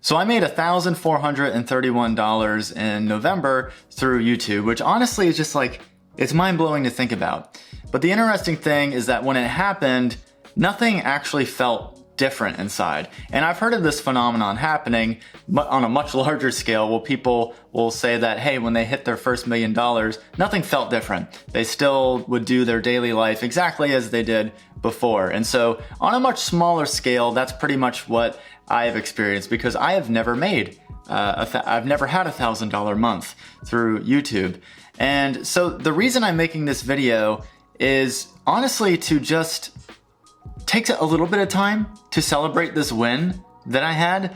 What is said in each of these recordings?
So I made $1,431 in November through YouTube, which honestly is just like, it's mind-blowing to think about. But the interesting thing is that when it happened, nothing actually felt different inside. And I've heard of this phenomenon happening on a much larger scale, where people will say that, hey, when they hit their first $1 million, nothing felt different. They still would do their daily life exactly as they did before. And so on a much smaller scale, that's pretty much what I have experienced, because I have never made, I've never had $1,000 month through YouTube. And so the reason I'm making this video is honestly to just take a little bit of time to celebrate this win that I had,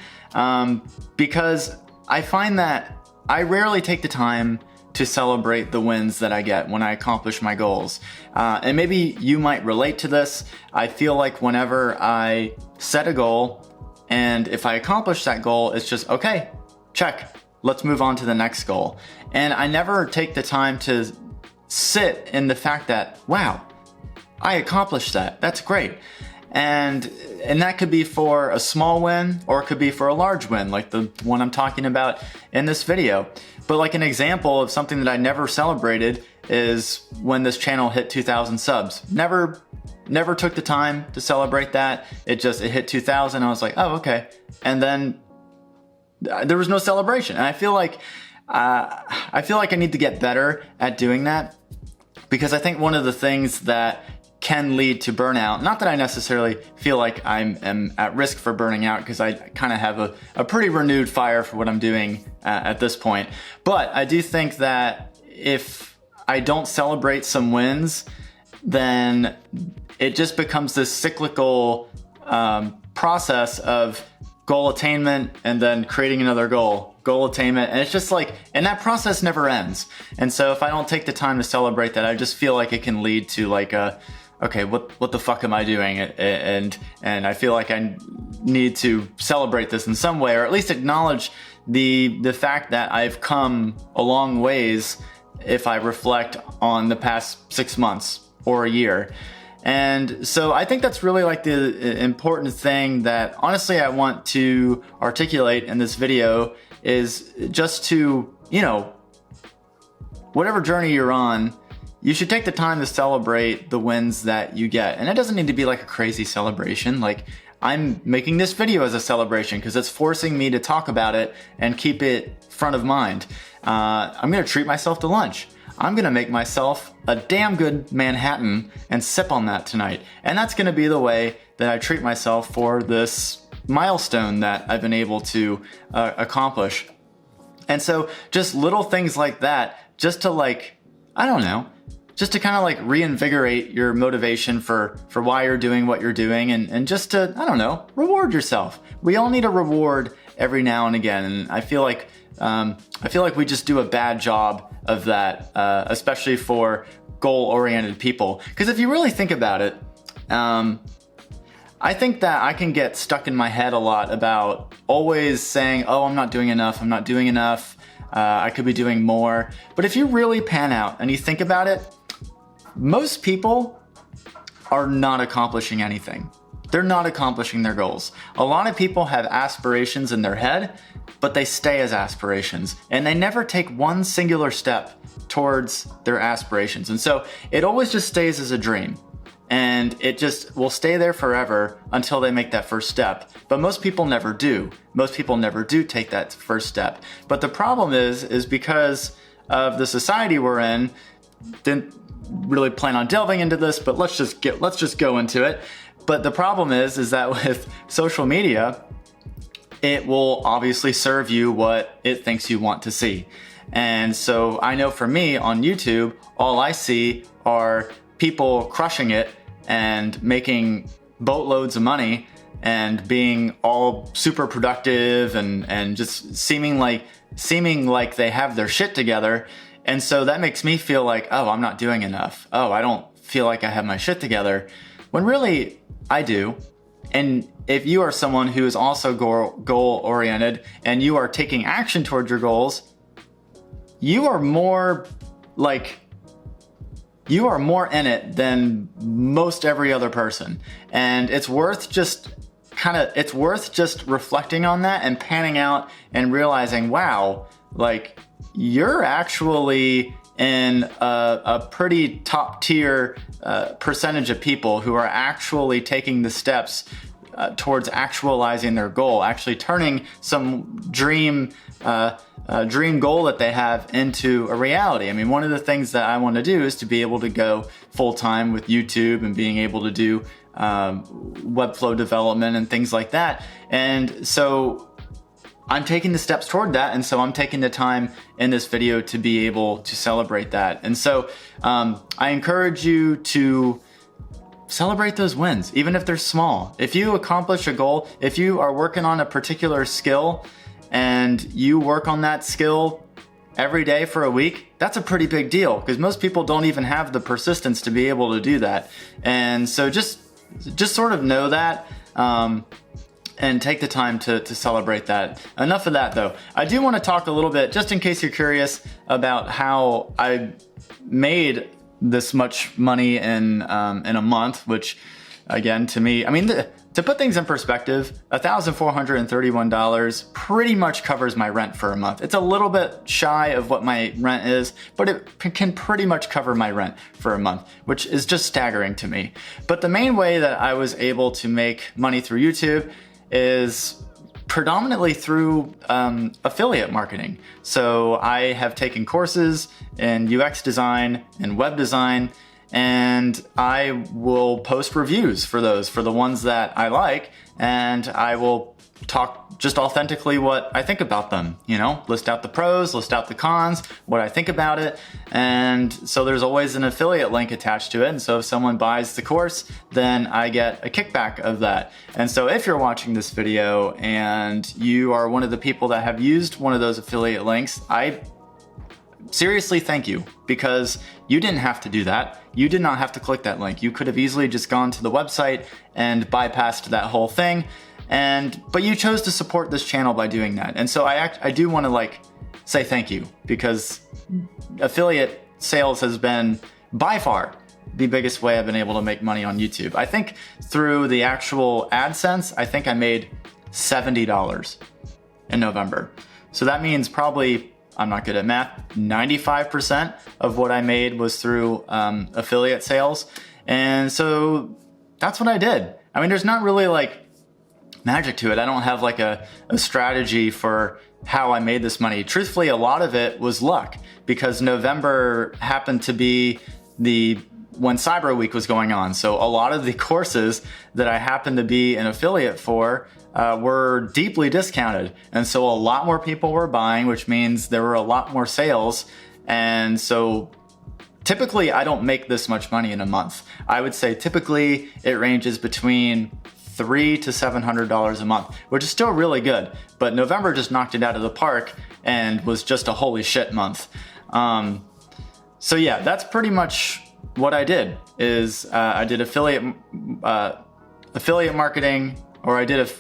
because I find that I rarely take the time to celebrate the wins that I get when I accomplish my goals. And maybe you might relate to this. I feel like whenever I set a goal, and if I accomplish that goal, it's just, okay, check, let's move on to the next goal. And I never take the time to sit in the fact that, wow, I accomplished that. That's great. And that could be for a small win, or it could be for a large win, like the one I'm talking about in this video. But like an example of something that I never celebrated is when this channel hit 2,000 subs. Never took the time to celebrate that. It hit 2,000. I was like, oh, okay. And then there was no celebration. And I feel like I need to get better at doing that, because I think one of the things that can lead to burnout, not that I necessarily feel like I'm at risk for burning out, because I kind of have a pretty renewed fire for what I'm doing at this point. But I do think that if I don't celebrate some wins, then it just becomes this cyclical process of goal attainment and then creating another goal attainment. And it's just like, and that process never ends. And so if I don't take the time to celebrate that, I just feel like it can lead to like okay, what the fuck am I doing? And I feel like I need to celebrate this in some way, or at least acknowledge the fact that I've come a long ways if I reflect on the past 6 months or a year. And so I think that's really like the important thing that honestly I want to articulate in this video, is just to, whatever journey you're on, you should take the time to celebrate the wins that you get. And it doesn't need to be like a crazy celebration. Like, I'm making this video as a celebration because it's forcing me to talk about it and keep it front of mind. I'm gonna treat myself to lunch. I'm gonna make myself a damn good Manhattan and sip on that tonight. And that's gonna be the way that I treat myself for this milestone that I've been able to accomplish. And so just little things like that, just to like, I don't know, just to kind of like reinvigorate your motivation for why you're doing what you're doing, and just to, I don't know, reward yourself. We all need a reward every now and again. And I feel like we just do a bad job of that, especially for goal-oriented people. Because if you really think about it, I think that I can get stuck in my head a lot about always saying, oh, I'm not doing enough, I could be doing more. But if you really pan out and you think about it, most people are not accomplishing anything. They're not accomplishing their goals. A lot of people have aspirations in their head, but they stay as aspirations, and they never take one singular step towards their aspirations. And so it always just stays as a dream, and it just will stay there forever until they make that first step. But most people never do. Most people never do take that first step. But the problem is because of the society we're in, didn't really plan on delving into this, but let's just go into it. But the problem is that with social media, it will obviously serve you what it thinks you want to see. And so I know for me on YouTube, all I see are people crushing it and making boatloads of money and being all super productive and just seeming like they have their shit together. And so that makes me feel like, oh, I'm not doing enough. Oh, I don't feel like I have my shit together. When really I do. And if you are someone who is also goal-oriented and you are taking action towards your goals, you are more in it than most every other person. And it's worth just it's worth just reflecting on that and panning out and realizing, wow, like you're actually in a pretty top tier percentage of people who are actually taking the steps towards actualizing their goal, actually turning some dream goal that they have into a reality. I mean, one of the things that I want to do is to be able to go full time with YouTube and being able to do Webflow development and things like that. And so I'm taking the steps toward that. And so I'm taking the time in this video to be able to celebrate that. And so I encourage you to celebrate those wins, even if they're small. If you accomplish a goal, if you are working on a particular skill and you work on that skill every day for a week, that's a pretty big deal, because most people don't even have the persistence to be able to do that. And so just sort of know that and take the time to celebrate that. Enough of that though. I do want to talk a little bit, just in case you're curious, about how I made this much money in a month, which again, to me, I mean, to put things in perspective, $1,431 pretty much covers my rent for a month. It's a little bit shy of what my rent is, but it can pretty much cover my rent for a month, which is just staggering to me. But the main way that I was able to make money through YouTube is predominantly through affiliate marketing. So I have taken courses in UX design and web design, and I will post reviews for those, for the ones that I like, and I will talk just authentically what I think about them, you know, list out the pros, list out the cons, what I think about it. And so there's always an affiliate link attached to it. And so if someone buys the course, then I get a kickback of that. And so if you're watching this video and you are one of the people that have used one of those affiliate links, I seriously thank you, because you didn't have to do that. You did not have to click that link. You could have easily just gone to the website and bypassed that whole thing. But you chose to support this channel by doing that. And so I do want to say thank you, because affiliate sales has been by far the biggest way I've been able to make money on YouTube. I think through the actual AdSense, I think I made $70 in November. So that means probably, I'm not good at math, 95% of what I made was through affiliate sales. And so that's what I did. I mean, there's not really magic to it. I don't have a strategy for how I made this money. Truthfully, a lot of it was luck, because November happened to be when Cyber Week was going on. So a lot of the courses that I happened to be an affiliate for were deeply discounted. And so a lot more people were buying, which means there were a lot more sales. And so typically I don't make this much money in a month. I would say typically it ranges between $300 to $700 a month, which is still really good. But November just knocked it out of the park and was just a holy shit month. So yeah, that's pretty much what I did. Is I did affiliate marketing, or I did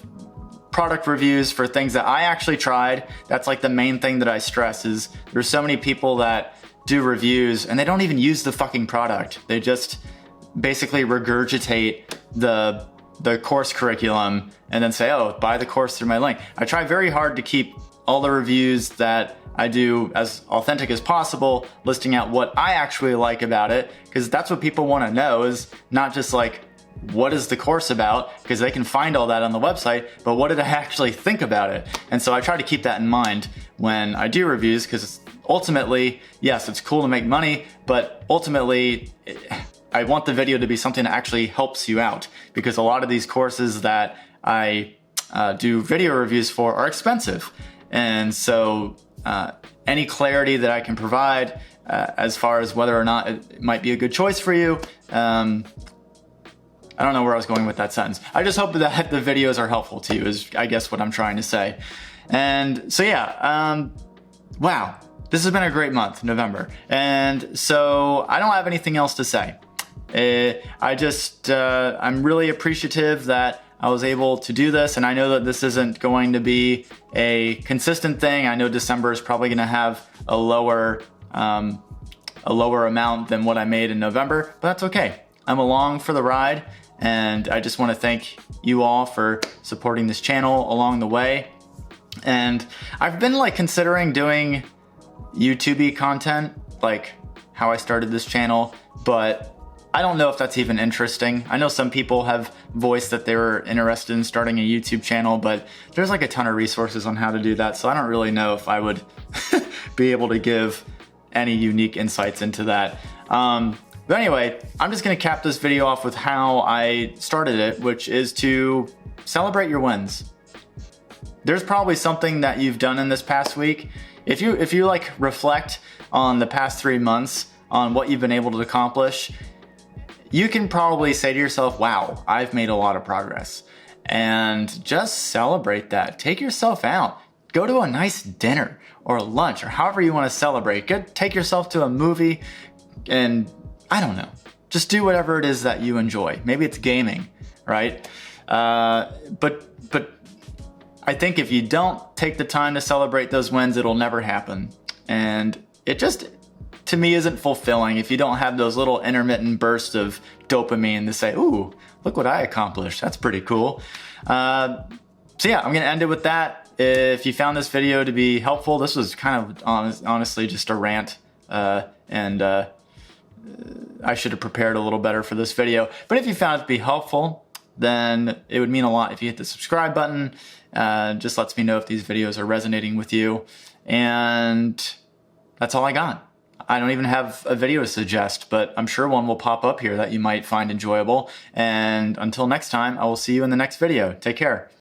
product reviews for things that I actually tried. That's the main thing that I stress, is there's so many people that do reviews and they don't even use the fucking product. They just basically regurgitate the course curriculum and then say, oh, buy the course through my link. I try very hard to keep all the reviews that I do as authentic as possible, listing out what I actually like about it, because that's what people want to know, is not just what is the course about, because they can find all that on the website, but what did I actually think about it? And so I try to keep that in mind when I do reviews, because ultimately, yes, it's cool to make money, but ultimately, I want the video to be something that actually helps you out, because a lot of these courses that I do video reviews for are expensive. And so any clarity that I can provide as far as whether or not it might be a good choice for you, I don't know where I was going with that sentence. I just hope that the videos are helpful to you, is I guess what I'm trying to say. And so yeah, wow, this has been a great month, November. And so I don't have anything else to say. I'm really appreciative that I was able to do this, and I know that this isn't going to be a consistent thing. I know December is probably going to have a lower amount than what I made in November, but that's okay. I'm along for the ride, And I just want to thank you all for supporting this channel along the way. And I've been like considering doing YouTube-y content, like how I started this channel, but I don't know if that's even interesting. I know some people have voiced that they were interested in starting a YouTube channel, but there's like a ton of resources on how to do that, so I don't really know if I would be able to give any unique insights into that. But anyway, I'm just gonna cap this video off with how I started it, which is to celebrate your wins. There's probably something that you've done in this past week. If you like reflect on the past 3 months on what you've been able to accomplish, you can probably say to yourself, wow, I've made a lot of progress. And just celebrate that. Take yourself out. Go to a nice dinner or lunch or however you want to celebrate. Take yourself to a movie and I don't know. Just do whatever it is that you enjoy. Maybe it's gaming, right? But I think if you don't take the time to celebrate those wins, it'll never happen. And it just, to me, isn't fulfilling if you don't have those little intermittent bursts of dopamine to say, ooh, look what I accomplished. That's pretty cool. So yeah, I'm gonna end it with that. If you found this video to be helpful, this was kind of honestly just a rant, and I should have prepared a little better for this video. But if you found it to be helpful, then it would mean a lot if you hit the subscribe button. Just lets me know if these videos are resonating with you. And that's all I got. I don't even have a video to suggest, but I'm sure one will pop up here that you might find enjoyable. And until next time, I will see you in the next video. Take care.